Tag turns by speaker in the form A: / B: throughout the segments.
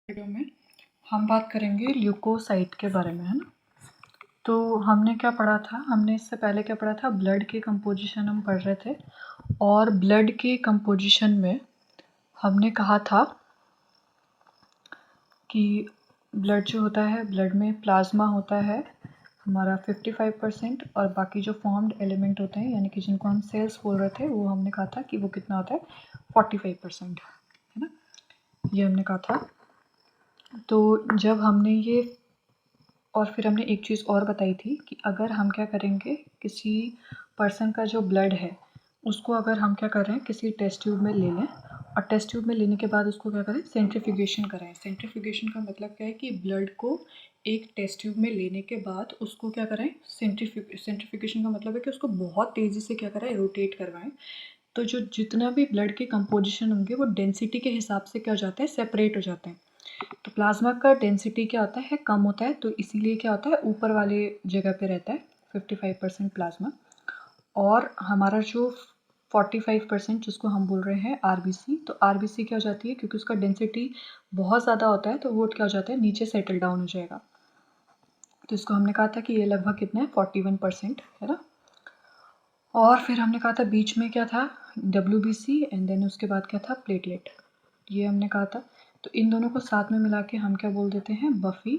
A: Video में हम बात करेंगे ल्यूकोसाइट के बारे में, है ना। तो हमने क्या पढ़ा था, हमने इससे पहले क्या पढ़ा था, ब्लड की कंपोजिशन हम पढ़ रहे थे। और ब्लड की कंपोजिशन में हमने कहा था कि ब्लड जो होता है, ब्लड में प्लाज्मा होता है हमारा 55% और बाकी जो फॉर्म्ड एलिमेंट होते हैं यानी कि जिनको हम सेल्स बोल रहे थे वो हमने कहा था कि वो कितना होता है 45%, है ना। ये हमने कहा था। तो जब हमने ये और फिर हमने एक चीज़ और बताई थी कि अगर हम क्या करेंगे, किसी पर्सन का जो ब्लड है उसको अगर हम क्या कर रहे हैं किसी टेस्ट ट्यूब में ले लें और टेस्ट ट्यूब में लेने के बाद उसको क्या करें, सेंट्रीफ्यूगेशन कराएं। सेंट्रीफ्यूगेशन का मतलब क्या है कि ब्लड को एक टेस्ट ट्यूब में लेने के बाद उसको क्या करें, सेंट्रीफ्यूगेशन का मतलब है कि उसको बहुत तेज़ी से क्या करें, रोटेट करवाएं। तो जो जितना भी ब्लड के कंपोजिशन होंगे वो डेंसिटी के हिसाब से क्या हो जाते हैं, सेपरेट हो जाते हैं। तो प्लाज्मा का डेंसिटी क्या होता है, कम होता है, तो इसीलिए क्या होता है ऊपर वाले जगह पे रहता है 55% प्लाज्मा। और हमारा जो 45% जिसको हम बोल रहे हैं आरबीसी, तो आरबीसी क्या हो जाती है, क्योंकि उसका डेंसिटी बहुत ज़्यादा होता है तो वो क्या हो जाता है, नीचे सेटल डाउन हो जाएगा। तो इसको हमने कहा था कि ये लगभग कितना है, 41%, है ना। और फिर हमने कहा था बीच में क्या था, डब्ल्यूबीसी, एंड देन उसके बाद क्या था, प्लेटलेट, ये हमने कहा था। तो इन दोनों को साथ में मिला के हम क्या बोल देते हैं, बफी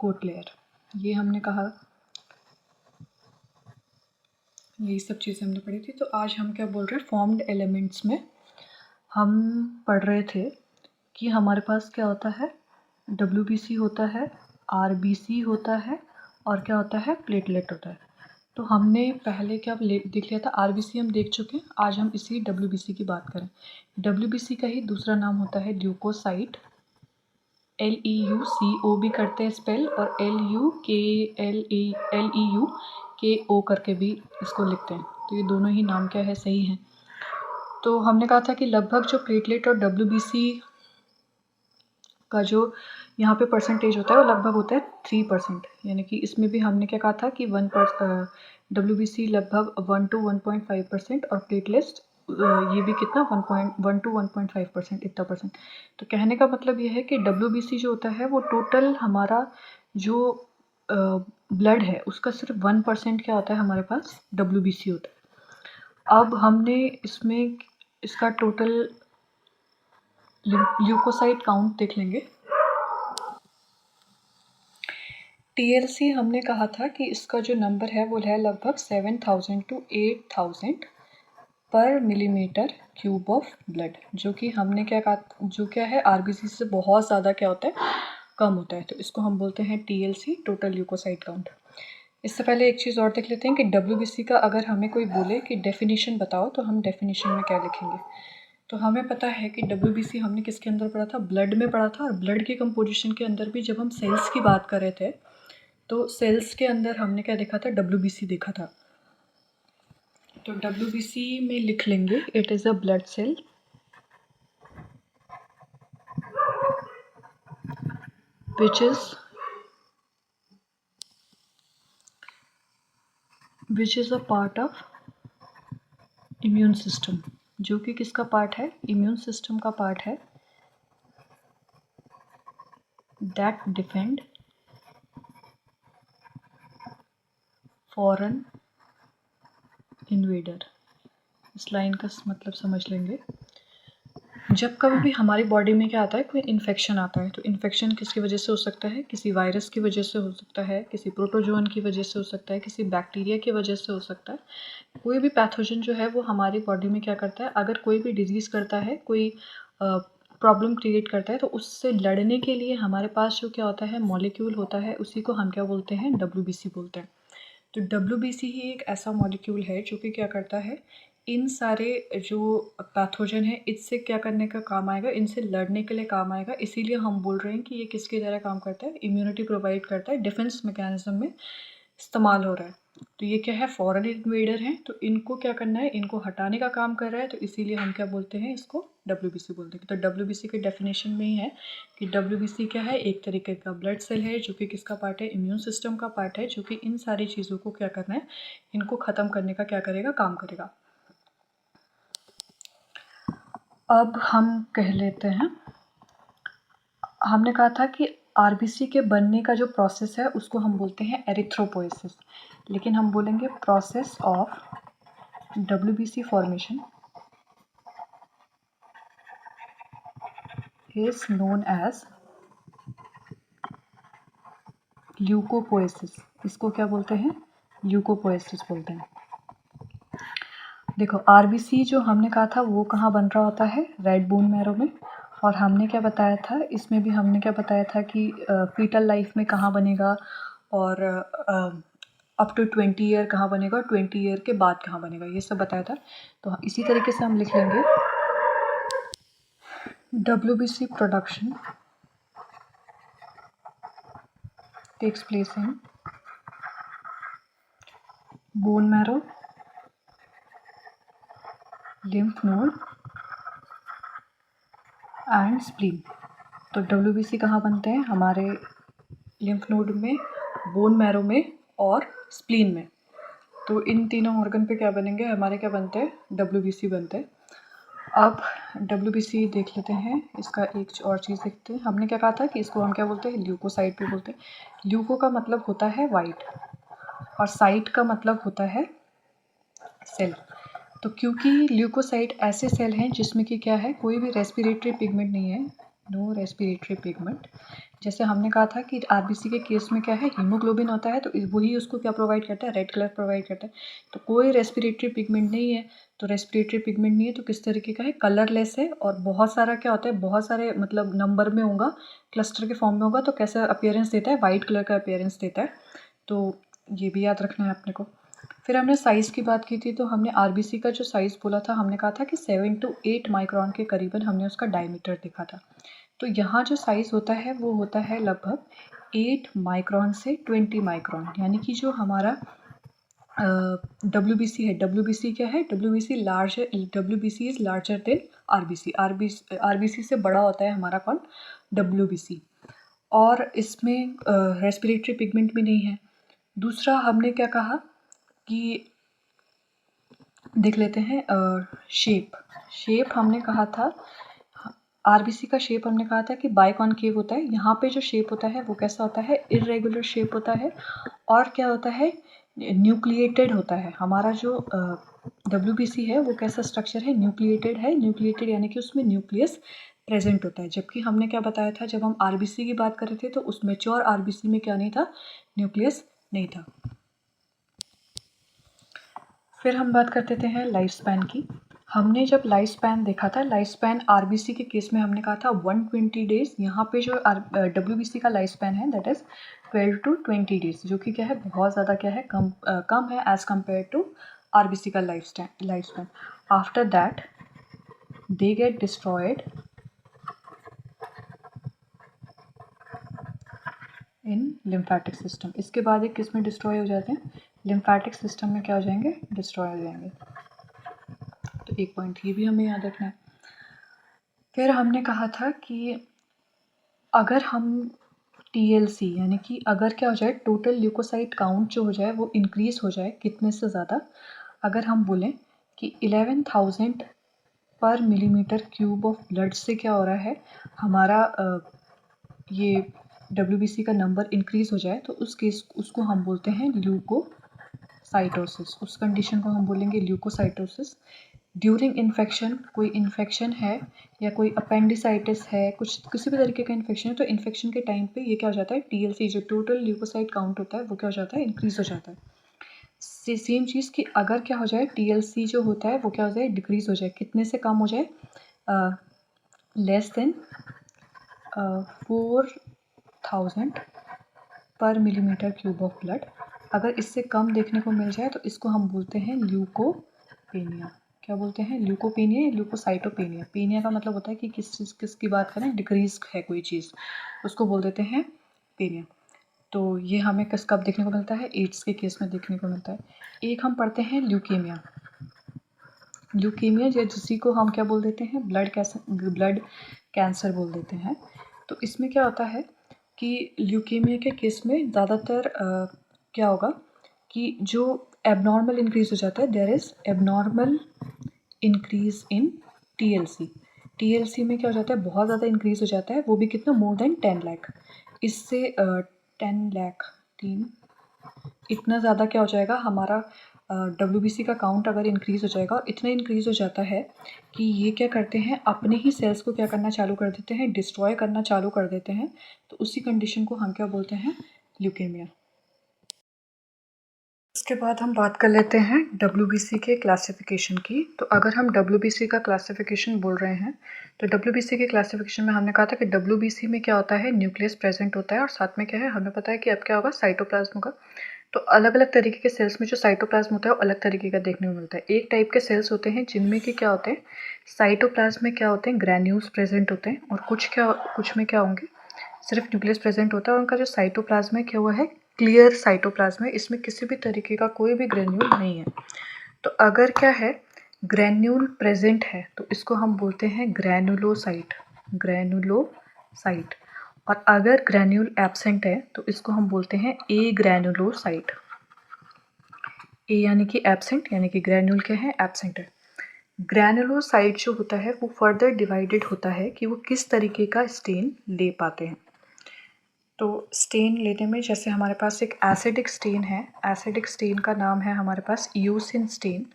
A: कोट लेयर, ये हमने कहा। यही सब चीज़ें हमने पढ़ी थी। तो आज हम क्या बोल रहे हैं, फॉर्म्ड एलिमेंट्स में हम पढ़ रहे थे कि हमारे पास क्या होता है, डब्ल्यूबीसी होता है, आरबीसी होता है और क्या होता है, प्लेटलेट होता है। तो हमने पहले क्या देख लिया था, आरबीसी हम देख चुके हैं। आज हम इसी डब्ल्यूबीसी की बात करें। डब्ल्यूबीसी का ही दूसरा नाम होता है ल्यूकोसाइट, LEUCO भी करते हैं स्पेल, और LUKLEUKO करके भी इसको लिखते हैं। तो ये दोनों ही नाम क्या है, सही है। तो हमने कहा था कि लगभग जो प्लेटलेट और डब्ल्यूबीसी का जो यहाँ पे परसेंटेज होता है वो लगभग होता है 3%, यानी कि इसमें भी हमने क्या कहा था कि डब्ल्यूबीसी लगभग 1 to 1.5% और प्लेटलेट्स ये भी कितना 1 to 1.5%, इतना परसेंट। तो कहने का मतलब ये है कि डब्ल्यूबीसी जो होता है वो टोटल हमारा जो ब्लड है उसका सिर्फ 1% क्या होता है, हमारे पास डब्ल्यूबीसी होता है। अब हमने इसमें इसका टोटल ल्यूकोसाइट काउंट देख लेंगे। टीएलसी हमने कहा था कि इसका जो नंबर है वो है लगभग 7000 to 8000 पर मिलीमीटर क्यूब ऑफ ब्लड, जो कि हमने क्या कहा, जो क्या है आरबीसी से बहुत ज़्यादा क्या होता है, कम होता है। तो इसको हम बोलते हैं टीएलसी, टोटल ल्यूकोसाइट काउंट। इससे पहले एक चीज़ और देख लेते हैं कि डब्ल्यूबीसी का अगर हमें कोई बोले कि डेफिनेशन बताओ तो हम डेफिनेशन में क्या लिखेंगे। तो हमें पता है कि डब्ल्यूबीसी हमने किसके अंदर पढ़ा था, ब्लड में पढ़ा था। और ब्लड के कंपोजिशन के अंदर भी जब हम सेल्स की बात कर रहे थे तो सेल्स के अंदर हमने क्या देखा था, डब्ल्यूबीसी देखा था। तो डब्ल्यूबीसी में लिख लेंगे, it is a blood cell which is a part of immune system, जो कि किसका पार्ट है, इम्यून सिस्टम का पार्ट है, दैट डिफेंड फॉरेन इन्वेडर। इस लाइन का मतलब समझ लेंगे। जब कभी भी हमारी बॉडी में क्या आता है, कोई इन्फेक्शन आता है, तो इन्फेक्शन किसकी वजह से हो सकता है, किसी वायरस की वजह से हो सकता है, किसी प्रोटोजोन की वजह से हो सकता है, किसी बैक्टीरिया की वजह से हो सकता है। कोई भी पैथोजन जो है वो हमारी बॉडी में क्या करता है, अगर कोई भी डिजीज़ करता है, कोई प्रॉब्लम क्रिएट करता है, तो उससे लड़ने के लिए हमारे पास जो क्या होता है, मॉलिक्यूल होता है, उसी को हम क्या बोलते हैं, डब्ल्यूबीसी बोलते हैं। तो डब्ल्यूबीसी ही एक ऐसा मॉलिक्यूल है जो कि क्या करता है, इन सारे जो पैथोजन है इससे क्या करने का काम आएगा, इनसे लड़ने के लिए काम आएगा। इसीलिए हम बोल रहे हैं कि ये किसकी तरह काम करता है, इम्यूनिटी प्रोवाइड करता है, डिफेंस मैकेनिज्म में इस्तेमाल हो रहा है। तो ये क्या है, फॉरेन इन्वेडर हैं, तो इनको क्या करना है, इनको हटाने का काम कर रहा है। तो इसीलिए हम क्या बोलते हैं, इसको डब्ल्यूबीसी बोलते हैं। तो डब्ल्यूबीसी के डेफिनेशन में ही है कि डब्ल्यूबीसी क्या है, एक तरीके का ब्लड सेल है जो कि किसका पार्ट है, इम्यून सिस्टम का पार्ट है, जो कि इन सारी चीज़ों को क्या करना है, इनको ख़त्म करने का क्या करेगा, काम करेगा। अब हम कह लेते हैं हमने कहा था कि आरबीसी के बनने का जो प्रोसेस है उसको हम बोलते हैं एरिथ्रोपोइसिस, लेकिन हम बोलेंगे process of WBC formation is known as leukopoiesis. इसको क्या बोलते हैं? ल्यूकोपोएसिस बोलते हैं। देखो आरबीसी जो हमने कहा था वो कहाँ बन रहा होता है? रेड बोन मैरो में। और हमने क्या बताया था, इसमें भी हमने क्या बताया था कि फीटल लाइफ में कहाँ बनेगा और अप टू 20 ईयर कहाँ बनेगा और 20 ईयर के बाद कहाँ बनेगा, ये सब बताया था। तो इसी तरीके से हम लिख लेंगे WBC production takes place in bone marrow, lymph node and spleen. तो WBC कहाँ बनते हैं? हमारे लिम्फ नोड में, बोन मैरो में और स्प्लीन में। तो इन तीनों ऑर्गन पे क्या बनेंगे? हमारे क्या बनते हैं? WBC बनते हैं। अब WBC देख लेते हैं, इसका एक और चीज़ देखते हैं। हमने क्या कहा था कि इसको हम क्या बोलते हैं? ल्यूकोसाइट भी बोलते हैं। ल्यूको का मतलब होता है वाइट और साइट का मतलब होता है सेल। तो क्योंकि ल्यूकोसाइट ऐसे सेल हैं जिसमें कि क्या है, कोई भी रेस्पिरेटरी पिगमेंट नहीं है, नो रेस्पिरेटरी पिगमेंट। जैसे हमने कहा था कि आरबीसी के केस में क्या है, हीमोग्लोबिन होता है, तो वही उसको क्या प्रोवाइड करता है? रेड कलर प्रोवाइड करता है। तो कोई रेस्पिरेटरी पिगमेंट नहीं है, तो रेस्पिरेटरी पिगमेंट नहीं है तो किस तरीके का है? कलरलेस है। और बहुत सारा क्या होता है, बहुत सारे मतलब नंबर में होगा, क्लस्टर के फॉर्म में होगा, तो कैसा अपीयरेंस देता है? वाइट कलर का अपीयरेंस देता है। तो ये भी याद रखना है अपने को। फिर हमने साइज़ की बात की थी, तो हमने आरबीसी का जो साइज़ बोला था, हमने कहा था कि 7 to 8 माइक्रोन के करीबन हमने उसका डायमीटर देखा था। तो यहाँ जो साइज़ होता है वो होता है लगभग 8 माइक्रोन से 20 माइक्रोन, यानी कि जो हमारा WBC है, WBC क्या है? WBC लार्ज है, WBC is larger than RBC। RBC से बड़ा होता है हमारा कौन? WBC। और इसमें रेस्पिरेटरी पिगमेंट भी नहीं है। दूसरा हमने क्या कहा कि देख लेते हैं शेप हमने कहा था, आरबीसी का शेप हमने कहा था कि बाइकॉनकेव होता है। यहाँ पे जो शेप होता है वो कैसा होता है? इरेगुलर शेप होता है। और क्या होता है? न्यूक्लिएटेड होता है। हमारा जो WBC है वो कैसा स्ट्रक्चर है? न्यूक्लिएटेड है। न्यूक्लिएटेड यानी कि उसमें न्यूक्लियस प्रेजेंट होता है। जबकि हमने क्या बताया था जब हम आरबीसी की बात कर रहे थे, तो उस मैच्योर आरबीसी में क्या नहीं था? न्यूक्लियस नहीं था। फिर हम बात कर देते हैं लाइफ स्पैन की। हमने जब लाइफ स्पैन देखा था, लाइफ स्पैन आरबीसी के केस में हमने कहा था 120 डेज। यहाँ पे जो WBC का लाइफ स्पैन है दैट इज़ 12 to 20 डेज, जो कि क्या है, बहुत ज़्यादा क्या है, कम है एज़ कम्पेयर टू आरबीसी का life span. After that they get destroyed in lymphatic system. इसके बाद एक किस में डिस्ट्रॉय हो जाते हैं? लिम्फेटिक सिस्टम में क्या हो जाएंगे? डिस्ट्रॉय हो जाएंगे। तो एक पॉइंट ये भी हमें याद रखना है। फिर हमने कहा था कि अगर हम TLC यानी कि अगर क्या हो जाए, टोटल ल्यूकोसाइट काउंट जो हो जाए वो इंक्रीज़ हो जाए कितने से ज़्यादा, अगर हम बोलें कि 11,000 पर मिलीमीटर क्यूब ऑफ ब्लड से क्या हो रहा है, हमारा ये WBC का नंबर इंक्रीज़ हो जाए, तो उस केस उसको हम बोलते हैं ल्यूकोसाइटोसिस। उस कंडीशन को हम बोलेंगे ल्यूकोसाइटोसिस। ड्यूरिंग इन्फेक्शन, कोई इन्फेक्शन है या कोई अपेंडिसाइटिस है, कुछ किसी भी तरीके का इन्फेक्शन है, तो इन्फेक्शन के टाइम पे ये क्या हो जाता है? TLC जो टोटल ल्यूकोसाइट काउंट होता है वो क्या हो जाता है? इंक्रीज़ हो जाता है। सेम चीज़ कि अगर क्या हो जाए, TLC जो होता है वो क्या हो जाए? डिक्रीज़ हो जाए। कितने से कम हो जाए? लेस देन 4,000 पर मिलीमीटर क्यूब ऑफ ब्लड। अगर इससे कम देखने को मिल जाए तो इसको हम बोलते हैं ल्यूकोपेनिया। क्या बोलते हैं? ल्यूकोपेनिया या ल्यूकोसाइटोपेनिया। पेनिया का मतलब होता है कि किसकी बात करें, डिक्रीज है कोई चीज़, उसको बोल देते हैं पेनिया। तो ये हमें कब देखने को मिलता है? एड्स के केस में देखने को मिलता है। एक हम पढ़ते हैं ल्यूकेमिया। ल्यूकेमिया जिसी को हम क्या बोल देते हैं? ब्लड कैंसर बोल देते हैं। तो इसमें क्या होता है कि ल्यूकेमिया के केस में ज़्यादातर क्या होगा कि जो एबनॉर्मल इंक्रीज़ हो जाता है, there is abnormal increase in TLC। TLC में क्या हो जाता है, बहुत ज़्यादा इंक्रीज़ हो जाता है, वो भी कितना, मोर देन 10 लाख। इससे 10 लाख 3 इतना ज़्यादा क्या हो जाएगा हमारा WBC का काउंट अगर इंक्रीज़ हो जाएगा, इतना इंक्रीज़ हो जाता है कि ये क्या करते हैं, अपने ही सेल्स को क्या करना चालू कर देते हैं, डिस्ट्रॉय करना चालू कर देते हैं। तो उसी कंडीशन को हम क्या बोलते हैं, ल्यूकेमिया। उसके बाद हम बात कर लेते हैं WBC के क्लासिफिकेशन की। तो अगर हम WBC का क्लासिफिकेशन बोल रहे हैं तो WBC के क्लासिफिकेशन में हमने कहा था कि WBC में क्या होता है, न्यूक्लियस प्रेजेंट होता है और साथ में क्या है, हमें पता है कि अब क्या होगा, साइटोप्लाज्म होगा। तो अलग अलग तरीके के सेल्स में जो साइटोप्लाज्म होता है वो अलग तरीके का देखने को मिलता है। एक टाइप के सेल्स होते हैं जिनमें कि क्या होते हैं, साइटोप्लाज्म में क्या होते हैं, ग्रैन्यूल्स प्रेजेंट होते हैं, और कुछ में क्या होंगे, सिर्फ न्यूक्लियस प्रेजेंट होता है। उनका जो साइटोप्लाज्म है क्या हुआ है, क्लियर साइटोप्लाज्म है, इसमें किसी भी तरीके का कोई भी ग्रेन्यूल नहीं है। तो अगर क्या है, ग्रेन्यूल प्रेजेंट है तो इसको हम बोलते हैं ग्रैनुलोसाइट, ग्रैनुलोसाइट। और अगर ग्रैन्यूल एब्सेंट है तो इसको हम बोलते हैं ए ग्रैनुलोसाइट। ए यानी कि एब्सेंट, यानी कि ग्रैन्यूल क्या है, एब्सेंट है। ग्रैनुलोसाइट जो होता है वो फर्दर डिवाइडेड होता है कि वो किस तरीके का स्टेन ले पाते हैं। तो स्टेन लेने में जैसे हमारे पास एक एसिडिक स्टेन है, एसिडिक स्टेन का नाम है हमारे पास यूसिन स्टेन।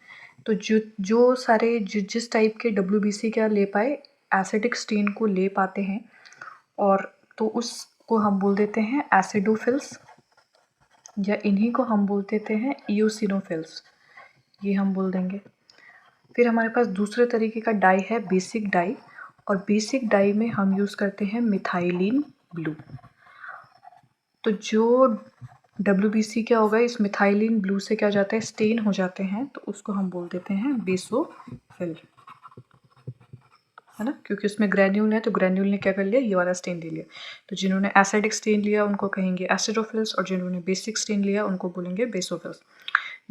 A: तो जो सारे जिस टाइप के WBC क्या ले पाए, एसिडिक स्टेन को ले पाते हैं, और तो उसको हम बोल देते हैं एसिडोफिल्स, या इन्हीं को हम बोल देते हैं ईओसिनोफिल्स, ये हम बोल देंगे। फिर हमारे पास दूसरे तरीके का डाई है बेसिक डाई, और बेसिक डाई में हम यूज़ करते हैं मिथाइलिन ब्लू। तो जो WBC क्या होगा, इस मिथाइलिन ब्लू से क्या हो जाता है, स्टेन हो जाते हैं, तो उसको हम बोल देते हैं बेसोफिल, है ना, क्योंकि उसमें ग्रैन्यूल है तो ग्रैन्यूल ने क्या कर लिया, ये वाला स्टेन ले लिया। तो जिन्होंने एसिडिक स्टेन लिया उनको कहेंगे एसिडोफिल्स, और जिन्होंने बेसिक स्टेन लिया उनको बोलेंगे बेसोफिल्स।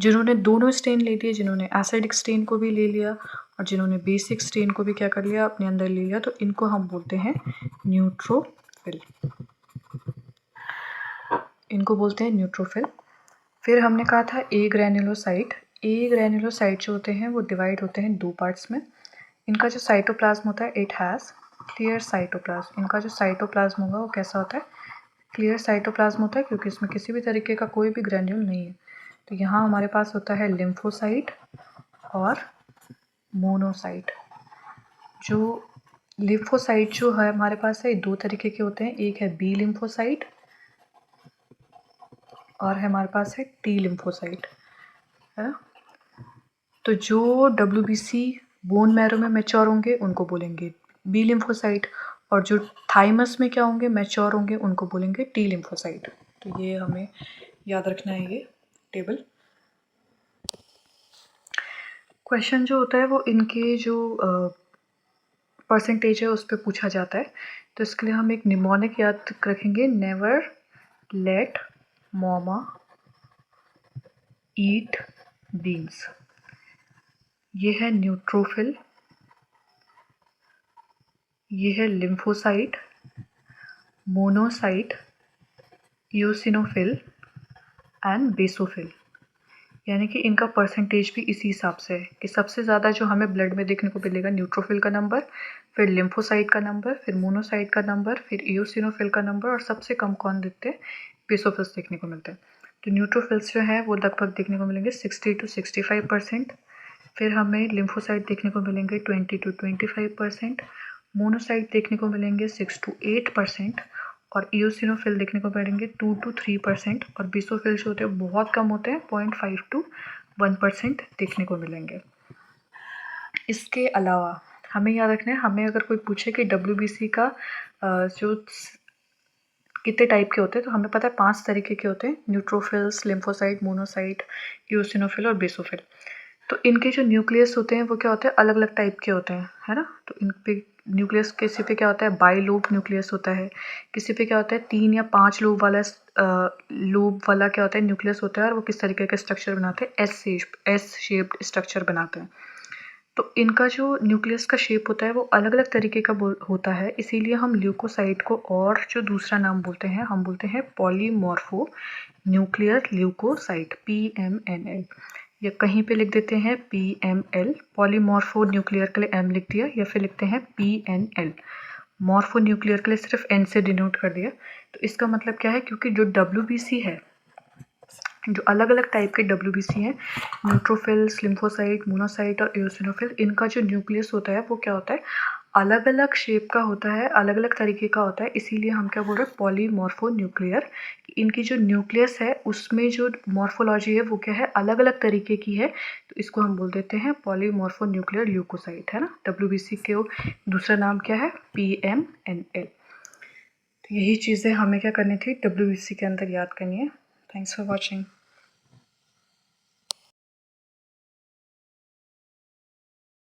A: जिन्होंने दोनों स्टेन ले लिए, जिन्होंने एसिडिक स्टेन को भी ले लिया और जिन्होंने बेसिक स्टेन को भी क्या कर लिया, अपने अंदर ले लिया, तो इनको हम बोलते हैं न्यूट्रोफिल, इनको बोलते हैं न्यूट्रोफिल। फिर हमने कहा था ए ग्रैनुलोसाइट। ए ग्रैनुलोसाइट जो होते हैं वो डिवाइड होते हैं दो पार्ट्स में। इनका जो साइटोप्लाज्म होता है, इट हैज़ क्लियर साइटोप्लाज्म। इनका जो साइटोप्लाज्म होगा वो कैसा होता है, क्लियर साइटोप्लाज्म होता है, क्योंकि इसमें किसी भी तरीके का कोई भी ग्रैन्यूल नहीं है। तो यहाँ हमारे पास होता है लिम्फोसाइट और मोनोसाइट। जो लिम्फोसाइट जो है हमारे पास है, दो तरीके के होते हैं, एक है बी लिम्फोसाइट और है हमारे पास है टी लिम्फोसाइट, है ना। तो जो WBC बोन मैरो में मैच्योर होंगे उनको बोलेंगे बी लिम्फोसाइट, और जो थाइमस में क्या होंगे, मैच्योर होंगे, उनको बोलेंगे टी लिम्फोसाइट। तो ये हमें याद रखना है, ये टेबल। क्वेश्चन जो होता है वो इनके जो परसेंटेज है उस पर पूछा जाता है। तो इसके लिए हम एक निमोनिक याद रखेंगे, नेवर लेट मोमा ईट बीन्स। ये है न्यूट्रोफिल, ये है lymphocyte, monocyte, eosinophil and basophil. यानी कि इनका परसेंटेज भी इसी हिसाब से है कि सबसे ज़्यादा जो हमें ब्लड में देखने को मिलेगा न्यूट्रोफिल का नंबर, फिर लिम्फोसाइट का नंबर, फिर मोनोसाइट का नंबर, फिर ईओसिनोफिल का नंबर, और सबसे कम कौन दिखते हैं, बेसोफिल्स देखने को मिलते हैं। तो न्यूट्रोफिल्स जो है वो लगभग देखने को मिलेंगे 60 to 65%। फिर हमें लिम्फोसाइट देखने को मिलेंगे 20 to 25%, मोनोसाइट देखने को मिलेंगे 6 to 8%, और ईओसिनोफिल देखने को मिलेंगे 2 to 3%, और बेसोफिल जो होते हैं बहुत कम होते हैं, 0.5 to 1% देखने को मिलेंगे। इसके अलावा हमें याद रखना है, हमें अगर कोई पूछे कि WBC का जो कितने टाइप के होते हैं, तो हमें पता है 5 तरीके के होते हैं, न्यूट्रोफिल्स, लिम्फोसाइट, मोनोसाइट, ईओसिनोफिल और बेसोफिल। तो इनके जो न्यूक्लियस होते हैं वो क्या होते हैं, अलग अलग टाइप के होते हैं, है ना। तो इन पे न्यूक्लियस, किसी पे क्या होता है, बाइलोब न्यूक्लियस होता है, किसी पे क्या होता है 3 या 5 लोब वाला क्या होता है, न्यूक्लियस होता है, और वो किस तरीके का स्ट्रक्चर बनाते हैं, एस शेप्ड स्ट्रक्चर बनाते हैं। तो इनका जो न्यूक्लियस का शेप होता है वो अलग अलग तरीके का होता है, इसीलिए हम ल्यूकोसाइट को और जो दूसरा नाम बोलते हैं, हम बोलते हैं पॉलीमॉर्फो न्यूक्लियर ल्यूकोसाइट, PMNL। या कहीं पे लिख देते हैं PML, पॉलीमॉर्फो न्यूक्लियर के लिए M लिख दिया, या फिर लिखते हैं PNL, मॉर्फो न्यूक्लियर के लिए सिर्फ N से डिनोट कर दिया। तो इसका मतलब क्या है, क्योंकि जो WBC है, जो अलग अलग टाइप के WBC हैं, न्यूट्रोफिल्स, लिम्फोसाइट, मोनोसाइट और एओसिनोफिल, इनका जो न्यूक्लियस होता है वो क्या होता है, अलग अलग शेप का होता है, अलग अलग तरीके का होता है। इसीलिए हम क्या बोल रहे हैं, पॉलीमॉर्फो न्यूक्लियर। इनकी जो न्यूक्लियस है उसमें जो मॉर्फोलॉजी है वो क्या है, अलग अलग तरीके की है। तो इसको हम बोल देते हैं पॉलीमॉर्फो न्यूक्लियर ल्यूकोसाइट, है ना। WBC के दूसरा नाम क्या है, PMNL। तो यही चीज़ें हमें क्या करनी थी, WBC के अंदर याद करनी है। Thanks for watching.